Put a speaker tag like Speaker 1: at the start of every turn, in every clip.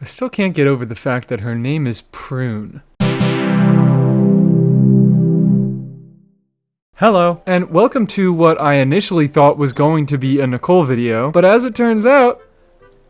Speaker 1: I still can't get over the fact that her name is Prune. Hello, and welcome to what I initially thought was going to be a Nicole video, but as it turns out,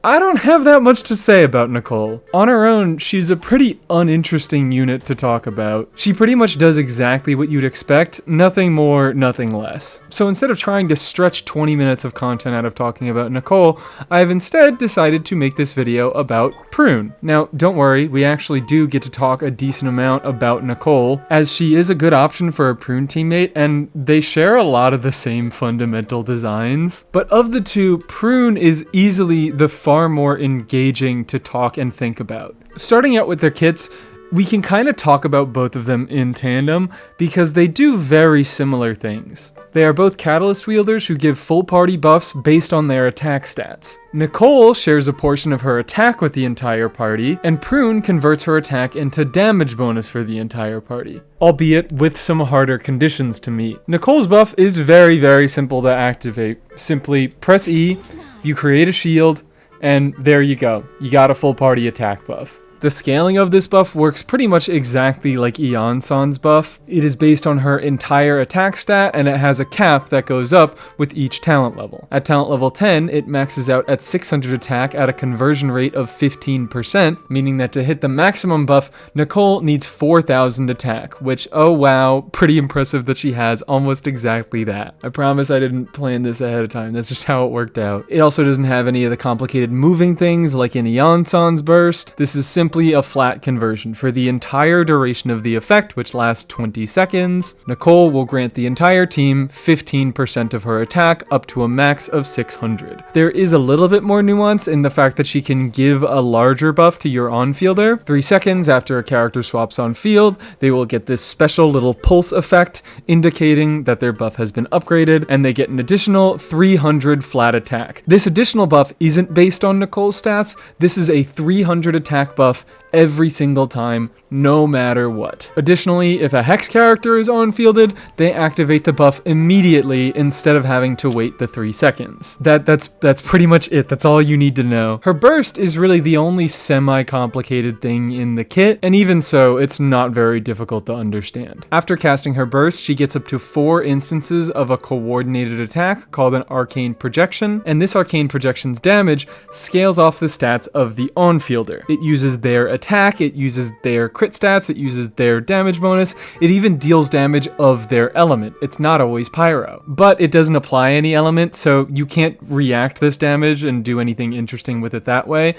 Speaker 1: I don't have that much to say about Nicole. On her own, she's a pretty uninteresting unit to talk about. She pretty much does exactly what you'd expect, nothing more, nothing less. So instead of trying to stretch 20 minutes of content out of talking about Nicole, I've instead decided to make this video about Prune. Now, don't worry, we actually do get to talk a decent amount about Nicole, as she is a good option for a Prune teammate, and they share a lot of the same fundamental designs. But of the two, Prune is easily the far more engaging to talk and think about. Starting out with their kits, we can kind of talk about both of them in tandem because they do very similar things. They are both catalyst wielders who give full party buffs based on their attack stats. Nicole shares a portion of her attack with the entire party, and Prune converts her attack into damage bonus for the entire party, albeit with some harder conditions to meet. Nicole's buff is very, very simple to activate. Simply press E, you create a shield, and there you go. You got a full party attack buff. The scaling of this buff works pretty much exactly like Eon-san's buff. It is based on her entire attack stat, and it has a cap that goes up with each talent level. At talent level 10, it maxes out at 600 attack at a conversion rate of 15%, meaning that to hit the maximum buff, Nicole needs 4,000 attack, which, oh wow, pretty impressive that she has almost exactly that. I promise I didn't plan this ahead of time, that's just how it worked out. It also doesn't have any of the complicated moving things like in Eon-san's burst. This is simply a flat conversion for the entire duration of the effect, which lasts 20 seconds. Nicole will grant the entire team 15% of her attack up to a max of 600. There is a little bit more nuance in the fact that she can give a larger buff to your on-fielder. 3 seconds after a character swaps on field, they will get this special little pulse effect indicating that their buff has been upgraded, and they get an additional 300 flat attack. This additional buff isn't based on Nicole's stats. This is a 300 attack buff every single time, no matter what. Additionally, if a Hex character is on-fielded, they activate the buff immediately instead of having to wait the 3 seconds. That's pretty much it. That's all you need to know. Her burst is really the only semi-complicated thing in the kit, and even so, it's not very difficult to understand. After casting her burst, she gets up to 4 instances of a coordinated attack called an arcane projection, and this arcane projection's damage scales off the stats of the on-fielder. It uses their attack, it uses their crit stats, it uses their damage bonus, it even deals damage of their element. It's not always pyro, but it doesn't apply any element, so you can't react this damage and do anything interesting with it that way.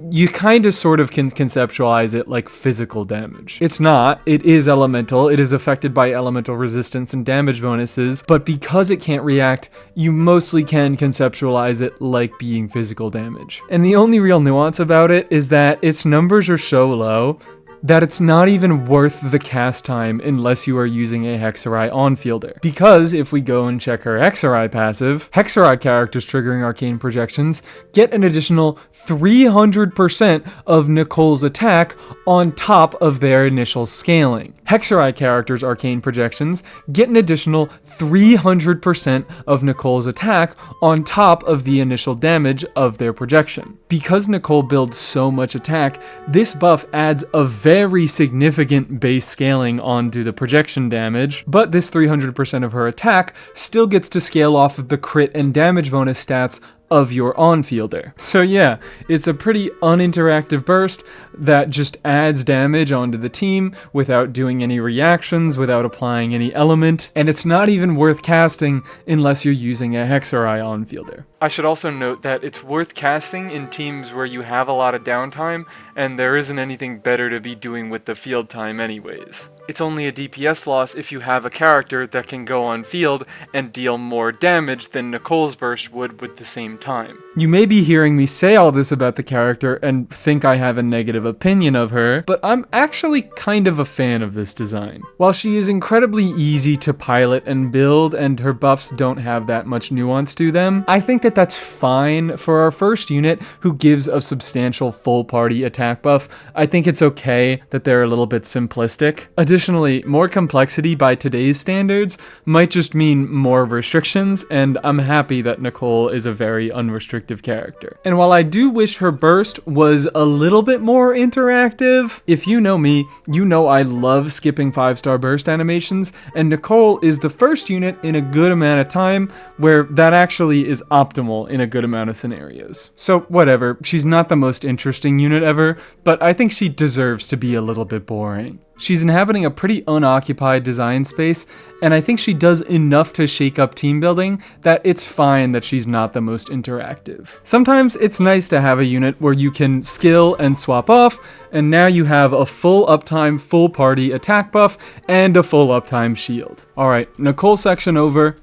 Speaker 1: You kind of sort of can conceptualize it like physical damage. It's not. It is elemental. It is affected by elemental resistance and damage bonuses, but because it can't react, you mostly can conceptualize it like being physical damage. And the only real nuance about it is that its numbers are so low that it's not even worth the cast time unless you are using a Hexarai on-fielder. Because if we go and check her Hexarai passive, Hexarai characters triggering arcane projections get an additional 300% of Nicole's attack on top of their initial scaling. Hexarai characters' arcane projections get an additional 300% of Nicole's attack on top of the initial damage of their projection. Because Nicole builds so much attack, this buff adds a very significant base scaling onto the projection damage, but this 300% of her attack still gets to scale off of the crit and damage bonus stats of your on-fielder. So yeah, it's a pretty uninteractive burst that just adds damage onto the team without doing any reactions, without applying any element, and it's not even worth casting unless you're using a Hexarai on-fielder. I should also note that it's worth casting in teams where you have a lot of downtime and there isn't anything better to be doing with the field time anyways. It's only a DPS loss if you have a character that can go on field and deal more damage than Nicole's burst would with the same time. You may be hearing me say all this about the character and think I have a negative opinion of her, but I'm actually kind of a fan of this design. While she is incredibly easy to pilot and build and her buffs don't have that much nuance to them, I think that that's fine for our first unit who gives a substantial full party attack buff. I think it's okay that they're a little bit simplistic. Additionally, more complexity by today's standards might just mean more restrictions, and I'm happy that Nicole is a very unrestricted restrictive character. And while I do wish her burst was a little bit more interactive, if you know me, you know I love skipping 5-star burst animations, and Nicole is the first unit in a good amount of time where that actually is optimal in a good amount of scenarios. So whatever, she's not the most interesting unit ever, but I think she deserves to be a little bit boring. She's inhabiting a pretty unoccupied design space, and I think she does enough to shake up team building that it's fine that she's not the most interactive. Sometimes it's nice to have a unit where you can skill and swap off, and now you have a full uptime, full party attack buff, and a full uptime shield. Alright, Nicole section over.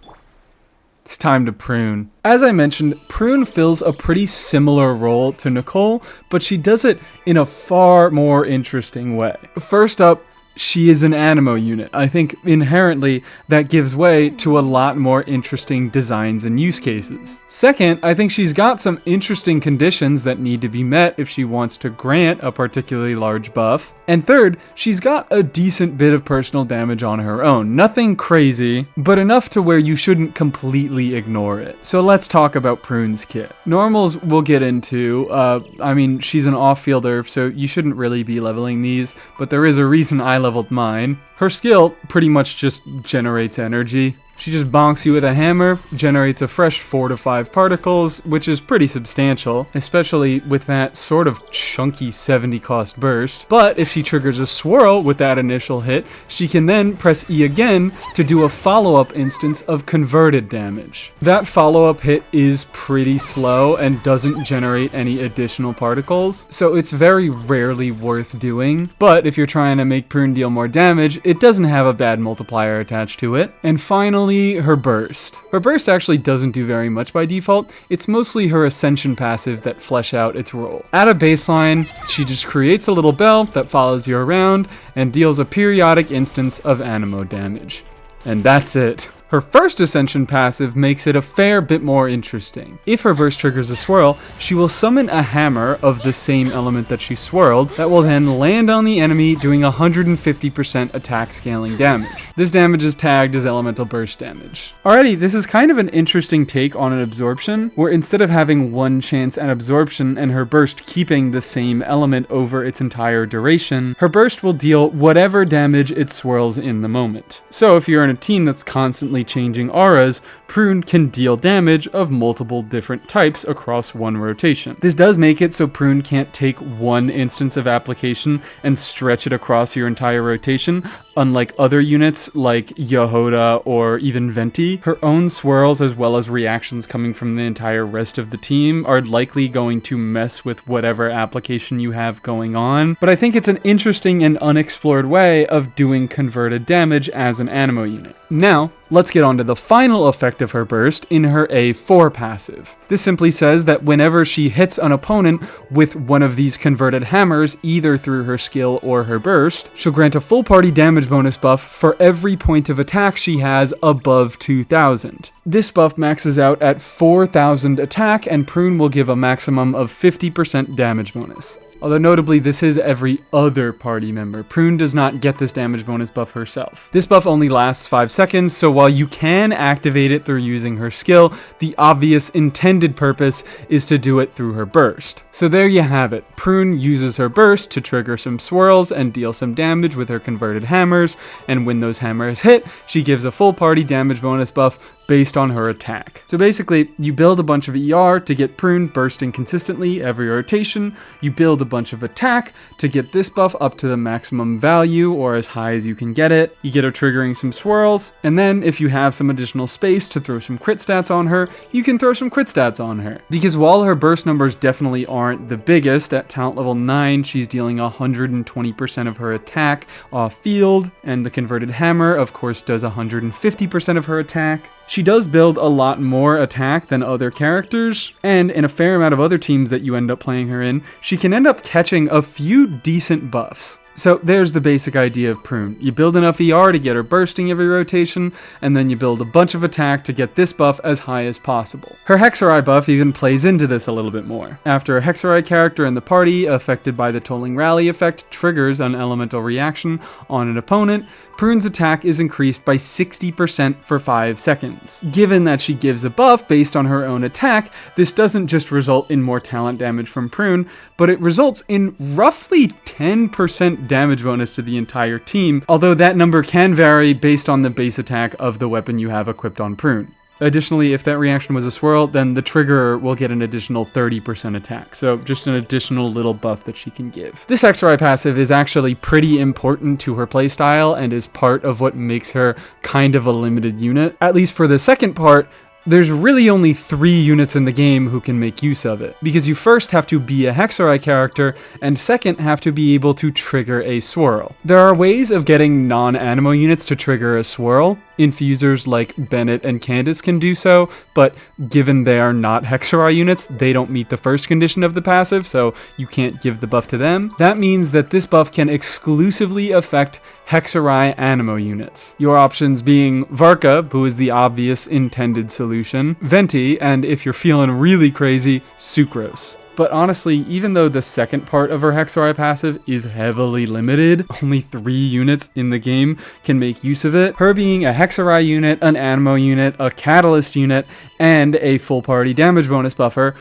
Speaker 1: It's time to Prune. As I mentioned, Prune fills a pretty similar role to Nicole, but she does it in a far more interesting way. First up, she is an animo unit. I think inherently that gives way to a lot more interesting designs and use cases. Second, I think she's got some interesting conditions that need to be met if she wants to grant a particularly large buff. And third, she's got a decent bit of personal damage on her own. Nothing crazy, but enough to where you shouldn't completely ignore it. So let's talk about Prune's kit. Normals we'll get into. I mean, she's an off-fielder, so you shouldn't really be leveling these, but there is a reason I leveled mine. Her skill pretty much just generates energy. She just bonks you with a hammer, generates a fresh 4 to 5 particles, which is pretty substantial, especially with that sort of chunky 70 cost burst. But if she triggers a swirl with that initial hit, she can then press E again to do a follow-up instance of converted damage. That follow-up hit is pretty slow and doesn't generate any additional particles, so it's very rarely worth doing. But if you're trying to make Prune deal more damage, it doesn't have a bad multiplier attached to it. And finally, her burst. Her burst actually doesn't do very much by default. It's mostly her ascension passive that flesh out its role. At a baseline, she just creates a little bell that follows you around and deals a periodic instance of animo damage. And that's it. Her first Ascension passive makes it a fair bit more interesting. If her burst triggers a swirl, she will summon a hammer of the same element that she swirled that will then land on the enemy doing 150% attack scaling damage. This damage is tagged as elemental burst damage. Alrighty, this is kind of an interesting take on an absorption, where instead of having one chance at absorption and her burst keeping the same element over its entire duration, her burst will deal whatever damage it swirls in the moment. So if you're in a team that's constantly changing auras, Prune can deal damage of multiple different types across one rotation. This does make it so Prune can't take one instance of application and stretch it across your entire rotation, unlike other units like Yehoda or even Venti. Her own swirls as well as reactions coming from the entire rest of the team are likely going to mess with whatever application you have going on, but I think it's an interesting and unexplored way of doing converted damage as an animo unit. Now, let's get on to the final effect of her burst in her A4 passive. This simply says that whenever she hits an opponent with one of these converted hammers, either through her skill or her burst, she'll grant a full party damage bonus buff for every point of attack she has above 2,000. This buff maxes out at 4,000 attack, and Prune will give a maximum of 50% damage bonus. Although notably, this is every other party member. Prune does not get this damage bonus buff herself. This buff only lasts 5 seconds, so while you can activate it through using her skill, the obvious intended purpose is to do it through her burst. So there you have it. Prune uses her burst to trigger some swirls and deal some damage with her converted hammers, and when those hammers hit, she gives a full party damage bonus buff based on her attack. So basically, you build a bunch of ER to get Prune bursting consistently every rotation, you build a bunch of attack to get this buff up to the maximum value or as high as you can get it, you get her triggering some swirls, and then if you have some additional space to throw some crit stats on her, you can throw some crit stats on her. Because while her burst numbers definitely aren't the biggest, at talent level 9 she's dealing 120% of her attack off field, and the converted hammer of course does 150% of her attack. She does build a lot more attack than other characters, and in a fair amount of other teams that you end up playing her in, she can end up catching a few decent buffs. So there's the basic idea of Prune. You build enough ER to get her bursting every rotation, and then you build a bunch of attack to get this buff as high as possible. Her Hexorei buff even plays into this a little bit more. After a Hexorei character in the party affected by the Tolling Rally effect triggers an elemental reaction on an opponent, Prune's attack is increased by 60% for 5 seconds. Given that she gives a buff based on her own attack, this doesn't just result in more talent damage from Prune, but it results in roughly 10% damage bonus to the entire team, although that number can vary based on the base attack of the weapon you have equipped on Prune. Additionally, if that reaction was a swirl, then the trigger will get an additional 30% attack, so just an additional little buff that she can give. This Hexorei passive is actually pretty important to her playstyle and is part of what makes her kind of a limited unit. At least for the second part, there's really only 3 units in the game who can make use of it, because you first have to be a Hexorei character, and second have to be able to trigger a swirl. There are ways of getting non-animo units to trigger a swirl. Infusers like Bennett and Candace can do so, but given they are not Hexorei units, they don't meet the first condition of the passive, so you can't give the buff to them. That means that this buff can exclusively affect Hexorei animo units. Your options being Varka, who is the obvious intended solution, Venti, and if you're feeling really crazy, Sucrose. But honestly, even though the second part of her Hexorei passive is heavily limited, only 3 units in the game can make use of it, her being a Hexorei unit, an Animo unit, a Catalyst unit, and a full party damage bonus buffer,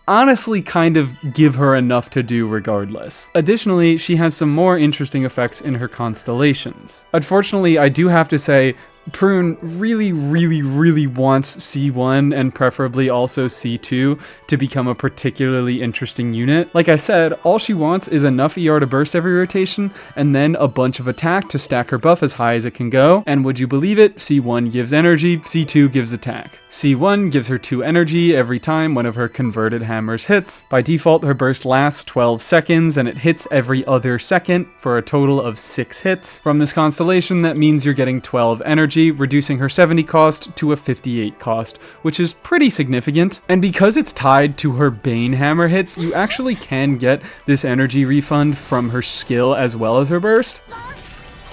Speaker 1: honestly kind of give her enough to do regardless. Additionally, she has some more interesting effects in her constellations. Unfortunately, I do have to say, Prune really wants C1 and preferably also C2 to become a particularly interesting unit. Like I said, all she wants is enough ER to burst every rotation and then a bunch of attack to stack her buff as high as it can go. And would you believe it? C1 gives energy, C2 gives attack. C1 gives her 2 energy every time one of her converted hammers hits. By default, her burst lasts 12 seconds and it hits every other second for a total of 6 hits. From this constellation, that means you're getting 12 energy, reducing her 70 cost to a 58 cost, which is pretty significant. And because it's tied to her Bane hammer hits, you actually can get this energy refund from her skill as well as her burst.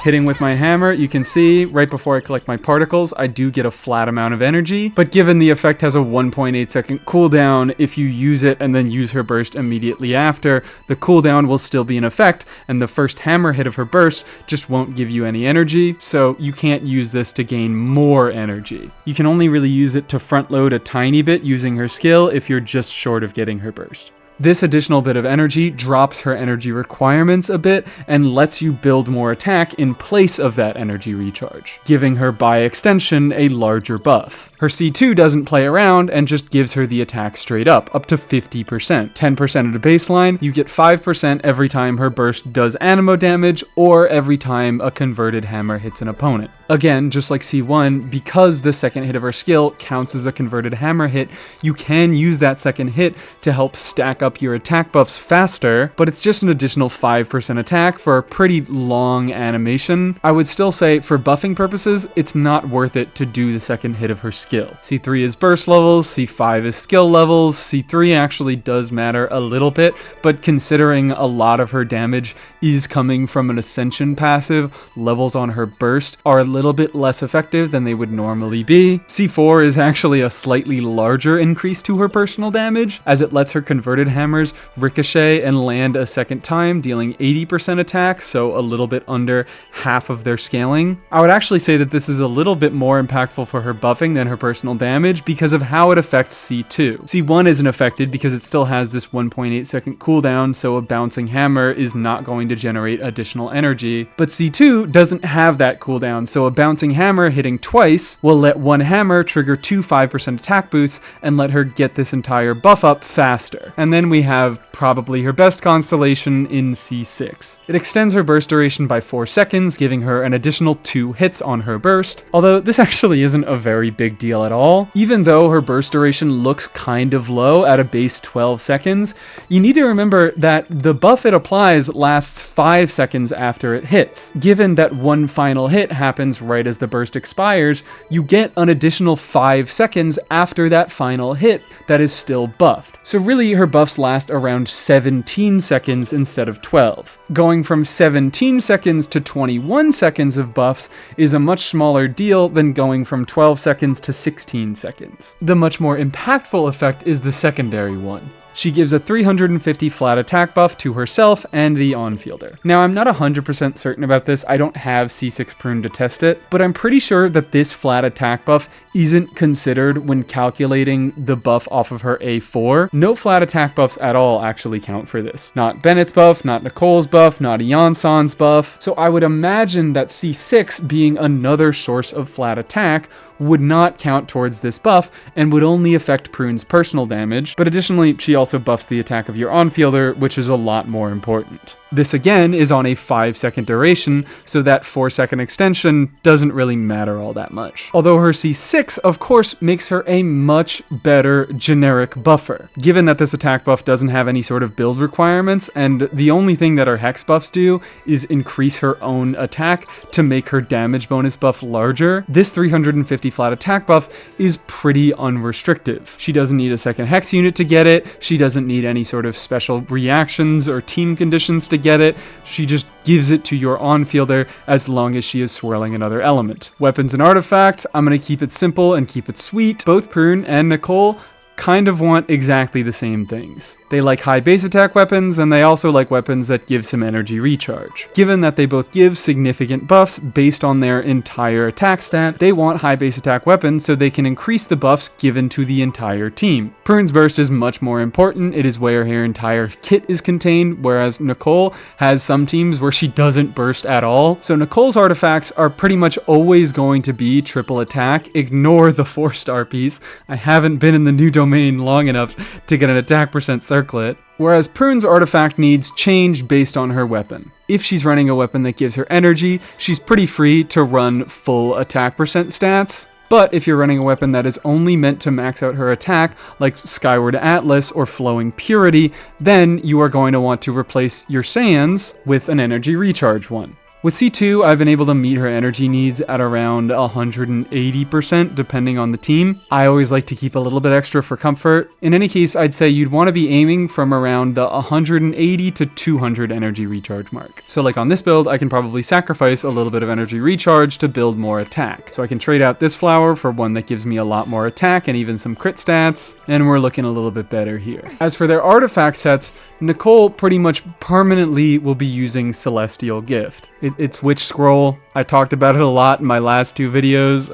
Speaker 1: Hitting with my hammer, you can see right before I collect my particles, I do get a flat amount of energy, but given the effect has a 1.8 second cooldown, if you use it and then use her burst immediately after, the cooldown will still be in effect, and the first hammer hit of her burst just won't give you any energy, so you can't use this to gain more energy. You can only really use it to front load a tiny bit using her skill if you're just short of getting her burst. This additional bit of energy drops her energy requirements a bit and lets you build more attack in place of that energy recharge, giving her by extension a larger buff. Her C2 doesn't play around and just gives her the attack straight up to 50%. 10% of the baseline, you get 5% every time her burst does animo damage or every time a converted hammer hits an opponent. Again, just like C1, because the second hit of her skill counts as a converted hammer hit, you can use that second hit to help stack up your attack buffs faster, but it's just an additional 5% attack for a pretty long animation. I would still say, for buffing purposes, it's not worth it to do the second hit of her skill. C3 is burst levels, C5 is skill levels, C3 actually does matter a little bit, but considering a lot of her damage is coming from an Ascension passive, levels on her burst are a little bit less effective than they would normally be. C4 is actually a slightly larger increase to her personal damage, as it lets her converted hammers ricochet and land a second time, dealing 80% attack, so a little bit under half of their scaling. I would actually say that this is a little bit more impactful for her buffing than her personal damage because of how it affects C2. C1 isn't affected because it still has this 1.8 second cooldown, so a bouncing hammer is not going to generate additional energy, but C2 doesn't have that cooldown, so a bouncing hammer hitting twice will let one hammer trigger 2 5% attack boosts and let her get this entire buff up faster. And then we have probably her best constellation in C6. It extends her burst duration by 4 seconds, giving her an additional 2 hits on her burst, although this actually isn't a very big deal at all. Even though her burst duration looks kind of low at a base 12 seconds, you need to remember that the buff it applies lasts 5 seconds after it hits. Given that one final hit happens right as the burst expires, you get an additional 5 seconds after that final hit that is still buffed. So really, her buffs buffs last around 17 seconds instead of 12. Going from 17 seconds to 21 seconds of buffs is a much smaller deal than going from 12 seconds to 16 seconds. The much more impactful effect is the secondary one. She gives a 350 flat attack buff to herself and the on-fielder. Now, I'm not 100% certain about this, I don't have C6 Prune to test it, but I'm pretty sure that this flat attack buff isn't considered when calculating the buff off of her A4. No flat attack buffs at all actually count for this. Not Bennett's buff, not Nicole's buff, not Iansan's buff. So I would imagine that C6 being another source of flat attack would not count towards this buff and would only affect Prune's personal damage, but additionally, she also buffs the attack of your on-fielder, which is a lot more important. This again is on a 5-second duration, so that 4-second extension doesn't really matter all that much. Although her C6, of course, makes her a much better generic buffer. Given that this attack buff doesn't have any sort of build requirements, and the only thing that her hex buffs do is increase her own attack to make her damage bonus buff larger, this 350 flat attack buff is pretty unrestrictive. She doesn't need a second hex unit to get it, she doesn't need any sort of special reactions or team conditions to get it, she just gives it to your on-fielder as long as she is swirling another element. Weapons and artifacts, I'm going to keep it simple and keep it sweet. Both Prune and Nicole kind of want exactly the same things. They like high base attack weapons, and they also like weapons that give some energy recharge. Given that they both give significant buffs based on their entire attack stat, they want high base attack weapons so they can increase the buffs given to the entire team. Prune's burst is much more important, it is where her entire kit is contained, whereas Nicole has some teams where she doesn't burst at all. So Nicole's artifacts are pretty much always going to be triple attack. Ignore the 4-star piece. I haven't been in the new domain long enough to get an attack percent circlet, whereas Prune's artifact needs change based on her weapon. If she's running a weapon that gives her energy, she's pretty free to run full attack percent stats. But if you're running a weapon that is only meant to max out her attack, like Skyward Atlas or Flowing Purity, then you are going to want to replace your sands with an energy recharge one. With C2, I've been able to meet her energy needs at around 180% depending on the team. I always like to keep a little bit extra for comfort. In any case, I'd say you'd want to be aiming from around the 180 to 200 energy recharge mark. So like on this build, I can probably sacrifice a little bit of energy recharge to build more attack. So I can trade out this flower for one that gives me a lot more attack and even some crit stats, and we're looking a little bit better here. As for their artifact sets, Nicole pretty much permanently will be using Celestial Gift. It's Witch Scroll. I talked about it a lot in my last 2 videos.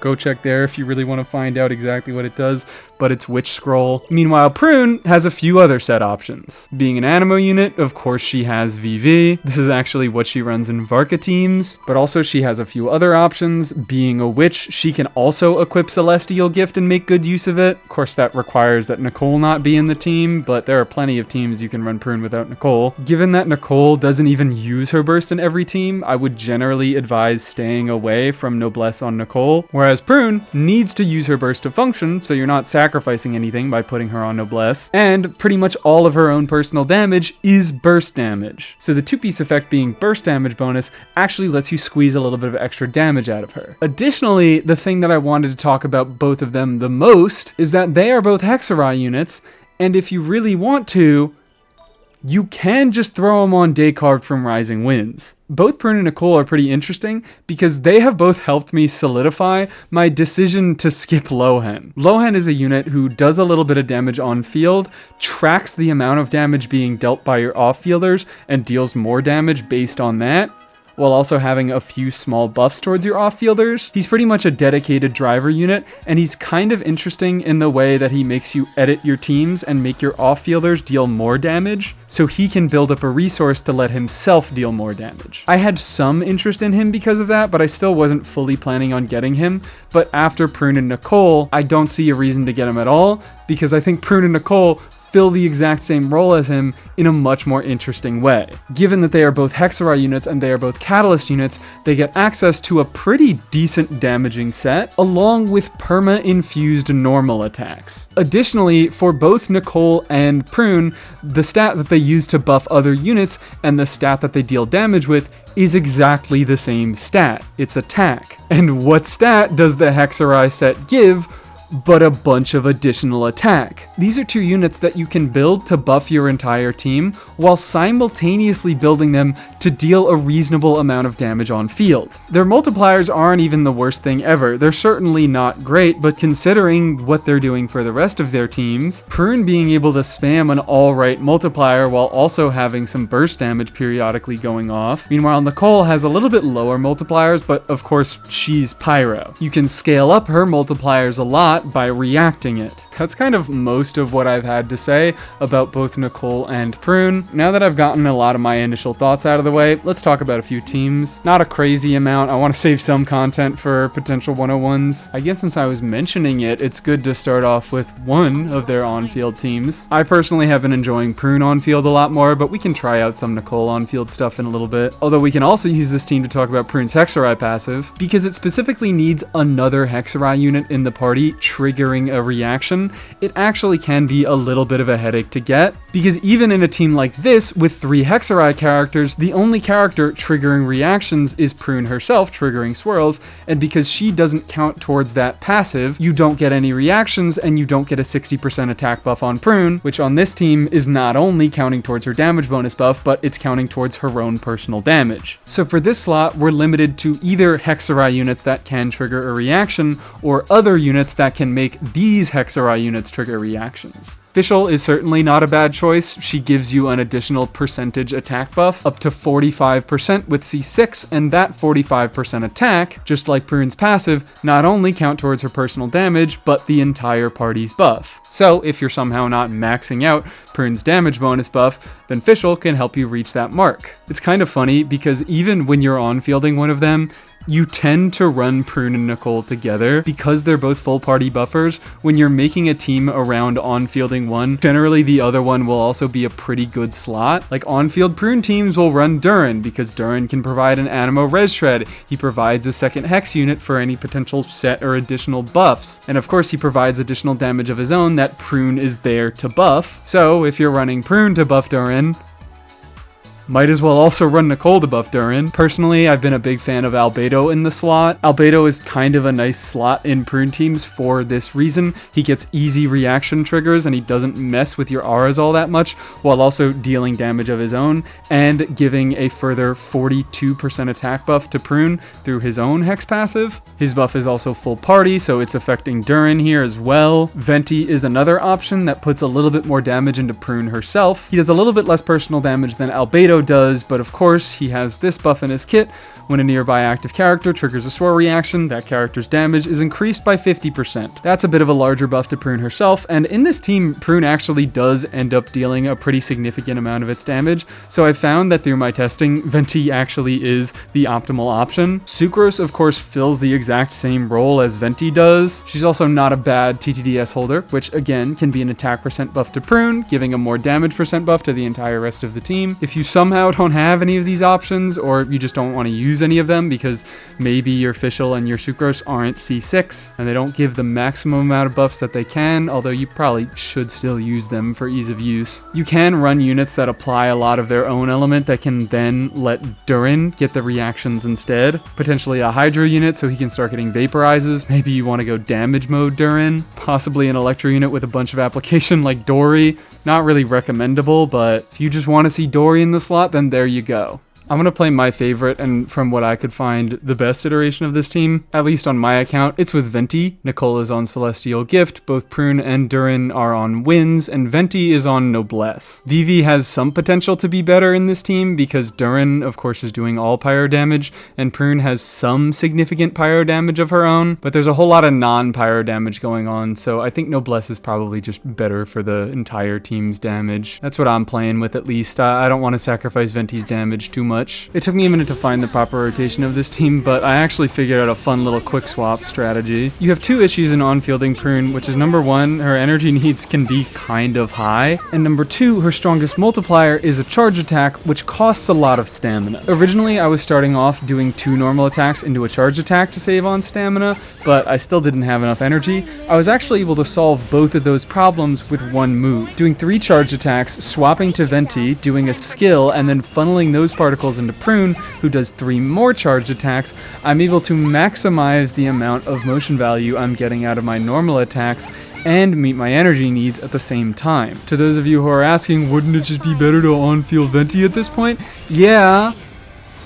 Speaker 1: Go check there if you really want to find out exactly what it does, but it's Witch Scroll. Meanwhile, Prune has a few other set options. Being an Animo unit, of course she has VV. This is actually what she runs in Varka teams, but also she has a few other options. Being a witch, she can also equip Celestial Gift and make good use of it. Of course, that requires that Nicole not be in the team, but there are plenty of teams you can run Prune without Nicole. Given that Nicole doesn't even use her burst in every team, I would generally advise staying away from Noblesse on Nicole, whereas Prune needs to use her burst to function, so you're not sacrificing anything by putting her on Noblesse, and pretty much all of her own personal damage is burst damage. So the 2-piece effect being burst damage bonus actually lets you squeeze a little bit of extra damage out of her. Additionally, the thing that I wanted to talk about both of them the most is that they are both Hexarai units, and if you really want to, you can just throw them on Day Carved from Rising Winds. Both Prune and Nicole are pretty interesting because they have both helped me solidify my decision to skip Lohen. Lohen is a unit who does a little bit of damage on field, tracks the amount of damage being dealt by your off-fielders, and deals more damage based on that, while also having a few small buffs towards your off-fielders. He's pretty much a dedicated driver unit, and he's kind of interesting in the way that he makes you edit your teams and make your off-fielders deal more damage, so he can build up a resource to let himself deal more damage. I had some interest in him because of that, but I still wasn't fully planning on getting him, but after Prune and Nicole, I don't see a reason to get him at all, because I think Prune and Nicole fill the exact same role as him in a much more interesting way. Given that they are both Hexarai units and they are both Catalyst units, they get access to a pretty decent damaging set, along with perma-infused normal attacks. Additionally, for both Nicole and Prune, the stat that they use to buff other units and the stat that they deal damage with is exactly the same stat. It's attack. And what stat does the Hexarai set give? but a bunch of additional attack. These are 2 units that you can build to buff your entire team, while simultaneously building them to deal a reasonable amount of damage on field. Their multipliers aren't even the worst thing ever. They're certainly not great, but considering what they're doing for the rest of their teams, Prune being able to spam an alright multiplier while also having some burst damage periodically going off. Meanwhile, Nicole has a little bit lower multipliers, but of course she's Pyro. You can scale up her multipliers a lot by reacting it. That's kind of most of what I've had to say about both Nicole and Prune. Now that I've gotten a lot of my initial thoughts out of the way, let's talk about a few teams. Not a crazy amount. I want to save some content for potential 101s. I guess since I was mentioning it, it's good to start off with one of their on-field teams. I personally have been enjoying Prune on-field a lot more, but we can try out some Nicole on-field stuff in a little bit. Although we can also use this team to talk about Prune's Hexarai passive, because it specifically needs another Hexarai unit in the party triggering a reaction. It actually can be a little bit of a headache to get, because even in a team like this with 3 Hexarai characters, the only character triggering reactions is Prune herself triggering swirls, and because she doesn't count towards that passive, you don't get any reactions and you don't get a 60% attack buff on Prune, which on this team is not only counting towards her damage bonus buff, but it's counting towards her own personal damage. So for this slot, we're limited to either Hexarai units that can trigger a reaction, or other units that can make these Hexarai units trigger reactions. Fischl is certainly not a bad choice. She gives you an additional percentage attack buff, up to 45% with C6, and that 45% attack, just like Prune's passive, not only count towards her personal damage, but the entire party's buff. So if you're somehow not maxing out Prune's damage bonus buff, then Fischl can help you reach that mark. It's kind of funny because even when you're on-fielding one of them, you tend to run Prune and Nicole together because they're both full party buffers. When you're making a team around on-fielding one, generally the other one will also be a pretty good slot. Like on-field Prune teams will run Durin because Durin can provide an Animo Res Shred. He provides a second Hex unit for any potential set or additional buffs. And of course he provides additional damage of his own that Prune is there to buff. So if you're running Prune to buff Durin, might as well also run Nicole to buff Durin. Personally, I've been a big fan of Albedo in the slot. Albedo is kind of a nice slot in Prune teams for this reason. He gets easy reaction triggers and he doesn't mess with your auras all that much, while also dealing damage of his own and giving a further 42% attack buff to Prune through his own Hex passive. His buff is also full party, so it's affecting Durin here as well. Venti is another option that puts a little bit more damage into Prune herself. He does a little bit less personal damage than Albedo does, but of course he has this buff in his kit. When a nearby active character triggers a swirl reaction, that character's damage is increased by 50%. That's a bit of a larger buff to Prune herself, and in this team, Prune actually does end up dealing a pretty significant amount of its damage, so I found that through my testing, Venti actually is the optimal option. Sucrose, of course, fills the exact same role as Venti does. She's also not a bad TTDS holder, which again can be an attack percent buff to Prune, giving a more damage percent buff to the entire rest of the team. If you somehow don't have any of these options, or you just don't want to use any of them because maybe your Fischl and your Sucrose aren't C6 and they don't give the maximum amount of buffs that they can, although you probably should still use them for ease of use. You can run units that apply a lot of their own element that can then let Durin get the reactions instead. Potentially a Hydro unit so he can start getting vaporizes. Maybe you want to go damage mode Durin. Possibly an Electro unit with a bunch of application like Dory. Not really recommendable, but if you just want to see Dory in the slot, then there you go. I'm going to play my favorite, and from what I could find, the best iteration of this team, at least on my account. It's with Venti. Nicole is on Celestial Gift, both Prune and Durin are on Winds, and Venti is on Noblesse. Vivi has some potential to be better in this team, because Durin, of course, is doing all pyro damage, and Prune has some significant pyro damage of her own, but there's a whole lot of non-pyro damage going on, so I think Noblesse is probably just better for the entire team's damage. That's what I'm playing with, at least. I don't want to sacrifice Venti's damage too much. It took me a minute to find the proper rotation of this team, but I actually figured out a fun little quick swap strategy. You have 2 issues in on-fielding Prune, which is number 1, her energy needs can be kind of high, and number 2, her strongest multiplier is a charge attack, which costs a lot of stamina. Originally, I was starting off doing 2 normal attacks into a charge attack to save on stamina, but I still didn't have enough energy. I was actually able to solve both of those problems with 1 move. Doing 3 charge attacks, swapping to Venti, doing a skill, and then funneling those particles cycles into Prune, who does 3 more charged attacks, I'm able to maximize the amount of motion value I'm getting out of my normal attacks and meet my energy needs at the same time. To those of you who are asking, wouldn't it just be better to on-field Venti at this point? Yeah,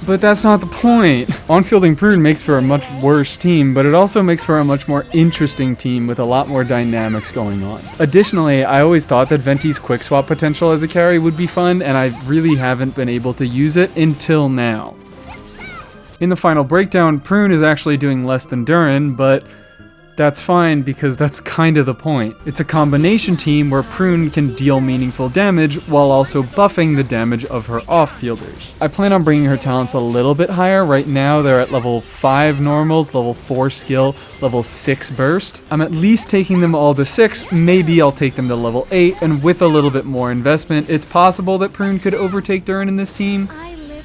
Speaker 1: but that's not the point. On-fielding Prune makes for a much worse team, but it also makes for a much more interesting team with a lot more dynamics going on. Additionally, I always thought that Venti's quick swap potential as a carry would be fun, and I really haven't been able to use it until now. In the final breakdown, Prune is actually doing less than Durin, but that's fine because that's kind of the point. It's a combination team where Prune can deal meaningful damage while also buffing the damage of her off-fielders. I plan on bringing her talents a little bit higher. Right now they're at level 5 normals, level 4 skill, level 6 burst. I'm at least taking them all to 6, maybe I'll take them to level 8, and with a little bit more investment, it's possible that Prune could overtake Durin in this team.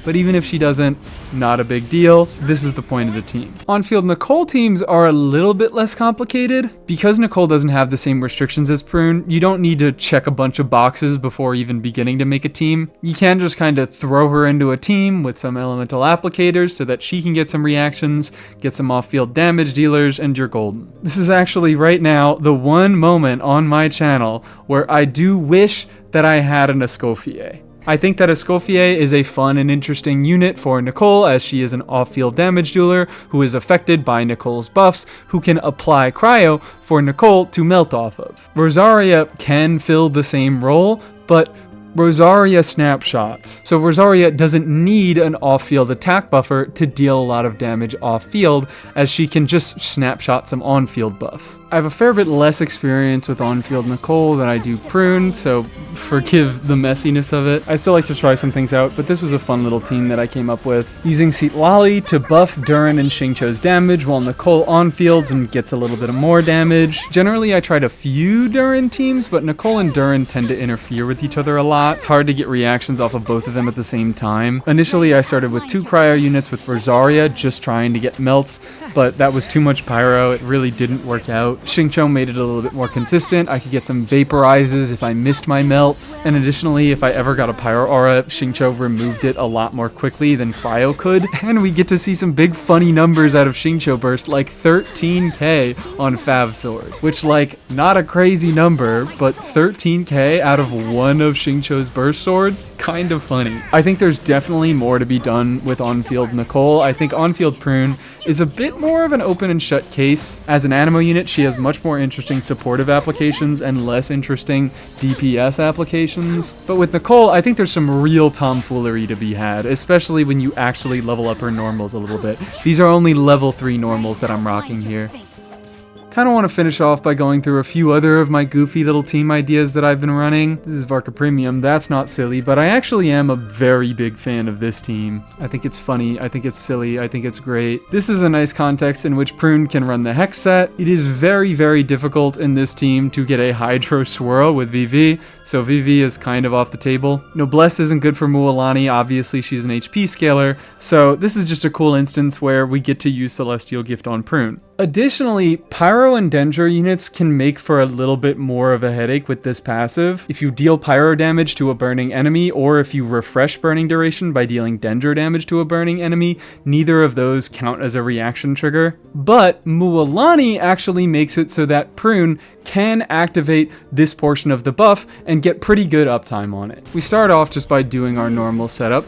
Speaker 1: But even if she doesn't, not a big deal. This is the point of the team. On-field Nicole teams are a little bit less complicated. Because Nicole doesn't have the same restrictions as Prune, you don't need to check a bunch of boxes before even beginning to make a team. You can just kind of throw her into a team with some elemental applicators so that she can get some reactions, get some off-field damage dealers, and you're golden. This is actually right now the one moment on my channel where I do wish that I had an Escoffier. I think that Escoffier is a fun and interesting unit for Nicole, as she is an off-field damage dealer who is affected by Nicole's buffs, who can apply cryo for Nicole to melt off of. Rosaria can fill the same role, but Rosaria snapshots. So Rosaria doesn't need an off-field attack buffer to deal a lot of damage off-field, as she can just snapshot some on-field buffs. I have a fair bit less experience with on-field Nicole than I do Prune, so forgive the messiness of it. I still like to try some things out, but this was a fun little team that I came up with. Using Seatlali to buff Durin and Xingqiu's damage while Nicole on-fields and gets a little bit of more damage. Generally, I tried a few Durin teams, but Nicole and Durin tend to interfere with each other a lot. It's hard to get reactions off of both of them at the same time. Initially, I started with 2 cryo units with Rosaria, just trying to get melts, but that was too much pyro. It really didn't work out. Xingqiu made it a little bit more consistent. I could get some vaporizes if I missed my melts. And additionally, if I ever got a pyro aura, Xingqiu removed it a lot more quickly than cryo could. And we get to see some big funny numbers out of Xingqiu burst, like 13k on Fav Sword, which, like, not a crazy number, but 13k out of one of Xingqiu's burst swords, kind of funny. I think there's definitely more to be done with on-field Nicole. I think on-field Prune is a bit more of an open and shut case. As an animo unit, she has much more interesting supportive applications and less interesting DPS applications. But with Nicole, I think there's some real tomfoolery to be had, especially when you actually level up her normals a little bit. These are only level 3 normals that I'm rocking here. Kind of want to finish off by going through a few other of my goofy little team ideas that I've been running. This is Varka Premium, that's not silly, but I actually am a very big fan of this team. I think it's funny, I think it's silly, I think it's great. This is a nice context in which Prune can run the Hex set. It is very, very difficult in this team to get a Hydro Swirl with VV, so VV is kind of off the table. Noblesse isn't good for Mualani, obviously she's an HP scaler, so this is just a cool instance where we get to use Celestial Gift on Prune. Additionally, Pyro and Dendro units can make for a little bit more of a headache with this passive. If you deal Pyro damage to a burning enemy, or if you refresh burning duration by dealing Dendro damage to a burning enemy, neither of those count as a reaction trigger. But Mualani actually makes it so that Prune can activate this portion of the buff and get pretty good uptime on it. We start off just by doing our normal setup,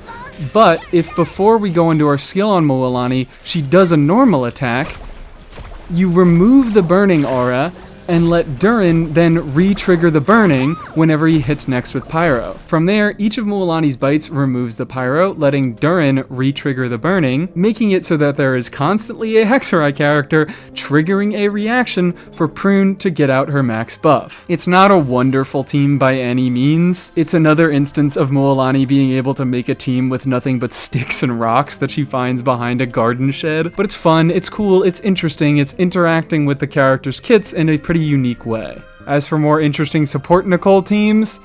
Speaker 1: but if before we go into our skill on Mualani, she does a normal attack, you remove the burning aura and let Durin then re-trigger the burning whenever he hits next with Pyro. From there, each of Mualani's bites removes the Pyro, letting Durin re-trigger the burning, making it so that there is constantly a Hexerai character triggering a reaction for Prune to get out her max buff. It's not a wonderful team by any means. It's another instance of Mualani being able to make a team with nothing but sticks and rocks that she finds behind a garden shed. But it's fun, it's cool, it's interesting, it's interacting with the characters' kits in a pretty unique way. As for more interesting support Nicole teams,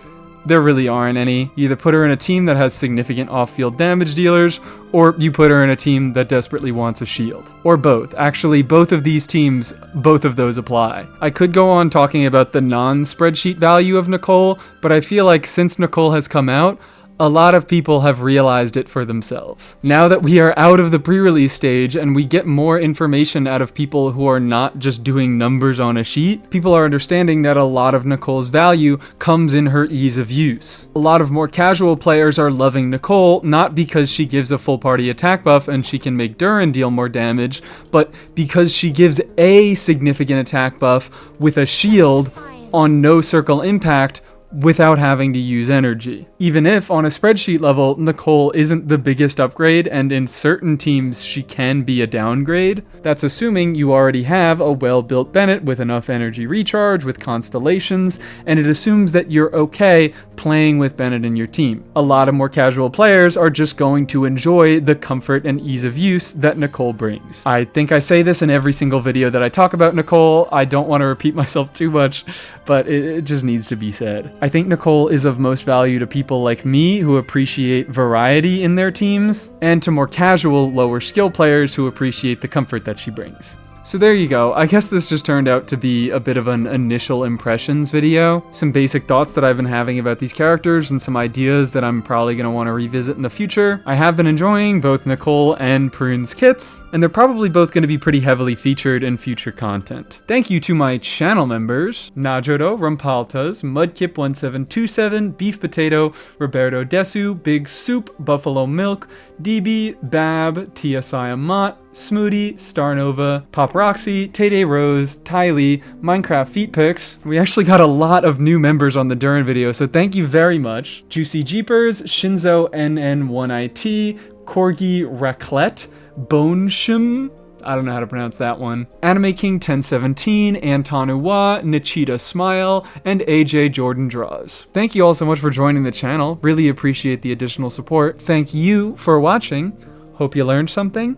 Speaker 1: there really aren't any. You either put her in a team that has significant off-field damage dealers, or you put her in a team that desperately wants a shield. Or both. Actually, both of these teams, both of those apply. I could go on talking about the non-spreadsheet value of Nicole, but I feel like since Nicole has come out, A lot of people have realized it for themselves. Now that we are out of the pre-release stage and we get more information out of people who are not just doing numbers on a sheet, people are understanding that a lot of Nicole's value comes in her ease of use. A lot of more casual players are loving Nicole, not because she gives a full party attack buff and she can make Durin deal more damage, but because she gives a significant attack buff with a shield on no circle impact without having to use energy. Even if, on a spreadsheet level, Nicole isn't the biggest upgrade, and in certain teams she can be a downgrade, that's assuming you already have a well-built Bennett with enough energy recharge, with constellations, and it assumes that you're okay playing with Bennett in your team. A lot of more casual players are just going to enjoy the comfort and ease of use that Nicole brings. I think I say this in every single video that I talk about Nicole. I don't want to repeat myself too much, but it just needs to be said. I think Nicole is of most value to people like me who appreciate variety in their teams, and to more casual, lower skill players who appreciate the comfort that she brings. So there you go. I guess this just turned out to be a bit of an initial impressions video. Some basic thoughts that I've been having about these characters and some ideas that I'm probably going to want to revisit in the future. I have been enjoying both Nicole and Prune's kits, and they're probably both going to be pretty heavily featured in future content. Thank you to my channel members, Najodo, Rumpaltas, Mudkip1727, Beef Potato, Roberto Desu, Big Soup, Buffalo Milk, DB, Bab, TSI Amat, Smoothie, Starnova, Pop Roxy, Tay Rose, Tylee, Minecraft Feet Pics. We actually got a lot of new members on the Durin video, so thank you very much. Juicy Jeepers, Shinzo NN1IT, Corgi Raclette, Boneshim, I don't know how to pronounce that one, Anime King 1017, Anton Uwa, Nichita Smile, and AJ Jordan Draws. Thank you all so much for joining the channel. Really appreciate the additional support. Thank you for watching. Hope you learned something.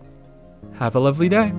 Speaker 1: Have a lovely day.